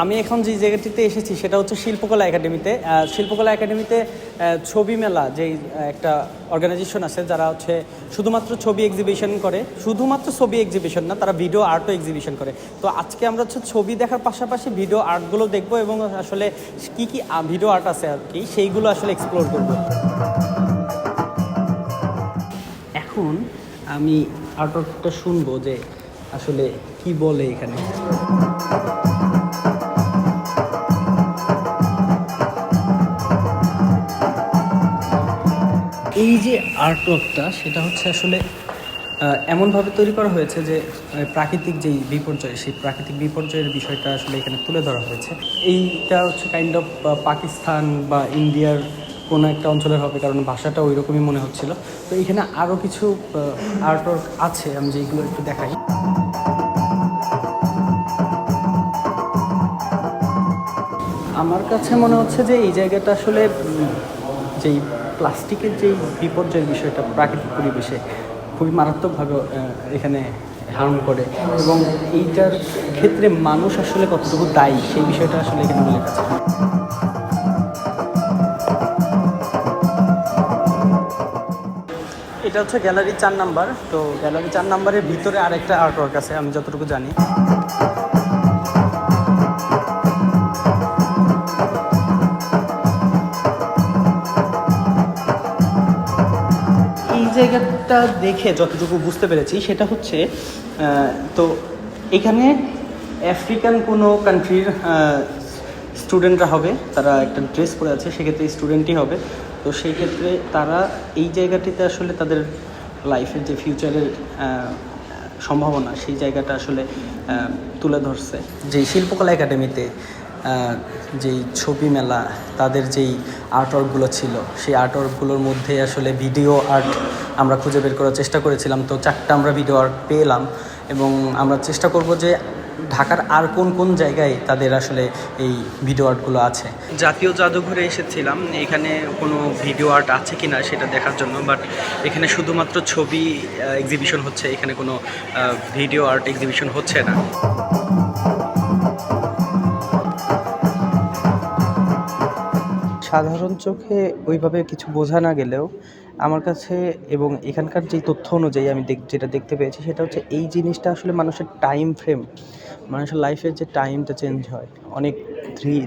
আমি এখন যে জায়গাটিতে এসেছি সেটা হচ্ছে শিল্পকলা একাডেমিতে। শিল্পকলা একাডেমিতে ছবি মেলা যেই একটা অর্গানাইজেশন আছে যারা হচ্ছে শুধুমাত্র ছবি এক্সিবিশন করে, শুধুমাত্র ছবি এক্সিবিশন না, তারা ভিডিও আর্টও এক্সিবিশন করে। তো আজকে আমরা হচ্ছে ছবি দেখার পাশাপাশি ভিডিও আর্টগুলো দেখবো এবং আসলে কি কি ভিডিও আর্ট আছে আর কি সেইগুলো আসলে এক্সপ্লোর করব। এখন আমি আর্টটা শুনবো যে আসলে কি বলে এখানে। এই যে আর্টওয়ার্কটা সেটা হচ্ছে আসলে এমনভাবে তৈরি করা হয়েছে যে প্রাকৃতিক যেই বিপর্যয়, সেই প্রাকৃতিক বিপর্যয়ের বিষয়টা আসলে এখানে তুলে ধরা হয়েছে। এইটা হচ্ছে কাইন্ড অফ পাকিস্তান বা ইন্ডিয়ার কোনো একটা অঞ্চলের হবে, কারণ ভাষাটা ওই রকমই মনে হচ্ছিল। তো এখানে আরও কিছু আর্টওয়ার্ক আছে, আমি যেইগুলো একটু দেখাই। আমার কাছে মনে হচ্ছে যে এই জায়গাটা আসলে যেই প্লাস্টিকের যেই বিপর্যয়ের বিষয়টা প্রাকৃতিক পরিবেশে খুবই মারাত্মকভাবে এখানে হার্ম করে, এবং এইটার ক্ষেত্রে মানুষ আসলে কতটুকু দায়ী সেই বিষয়টা আসলে এখানে উল্লেখ আছে। এটা হচ্ছে গ্যালারি 4 নাম্বার। তো গ্যালারি 4 নাম্বারের ভিতরে আরেকটা আর্টওয়ার্ক আছে আমি যতটুকু জানি। এই জায়গাটা দেখে যতটুকু বুঝতে পেরেছি সেটা হচ্ছে তো এখানে আফ্রিকান কোনো কান্ট্রির স্টুডেন্টরা হবে, তারা একটা ড্রেস পরে আছে, সেক্ষেত্রে স্টুডেন্টই হবে। তো সেই ক্ষেত্রে তারা এই জায়গাটিতে আসলে তাদের লাইফের যে ফিউচারের সম্ভাবনা সেই জায়গাটা আসলে তুলে ধরছে। যে শিল্পকলা একাডেমিতে যেই ছবি মেলা, তাদের যেই আর্টওয়ার্কগুলো ছিল সেই আর্টওয়ার্কগুলোর মধ্যে আসলে ভিডিও আর্ট আমরা খুঁজে বের করার চেষ্টা করেছিলাম। তো 4টা আমরা ভিডিও আর্ট পেলাম, এবং আমরা চেষ্টা করব যে ঢাকার আর কোন কোন জায়গায় তাদের আসলে এই ভিডিও আর্টগুলো আছে। জাতীয় জাদুঘরে এসেছিলাম এখানে কোনো ভিডিও আর্ট আছে কি না সেটা দেখার জন্য, বাট এখানে শুধুমাত্র ছবি এক্সিবিশন হচ্ছে, এখানে কোনো ভিডিও আর্ট এক্সিবিশন হচ্ছে না। সাধারণ চোখে ওইভাবে কিছু বোঝা না গেলেও আমার কাছে এবং এখানকার যেই তথ্য অনুযায়ী আমি যেটা দেখতে পেয়েছি সেটা হচ্ছে এই জিনিসটা আসলে মানুষের টাইম ফ্রেম, মানুষের লাইফের যে টাইমটা চেঞ্জ হয় অনেক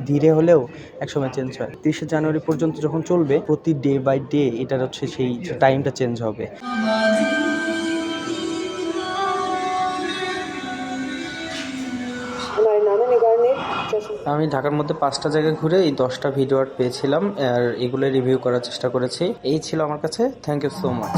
ধীরে হলেও একসময় চেঞ্জ হয়। 30শে জানুয়ারি পর্যন্ত যখন চলবে, প্রতি ডে বাই ডে এটার হচ্ছে সেই টাইমটা চেঞ্জ হবে। আমি ঢাকার মধ্যে 5টা জায়গা ঘুরে এই 10টা ভিডিও আর্ট পেয়েছিলাম, আর এগুলো রিভিউ করার চেষ্টা করেছি। এই ছিল আমার কাছে। Thank you so much.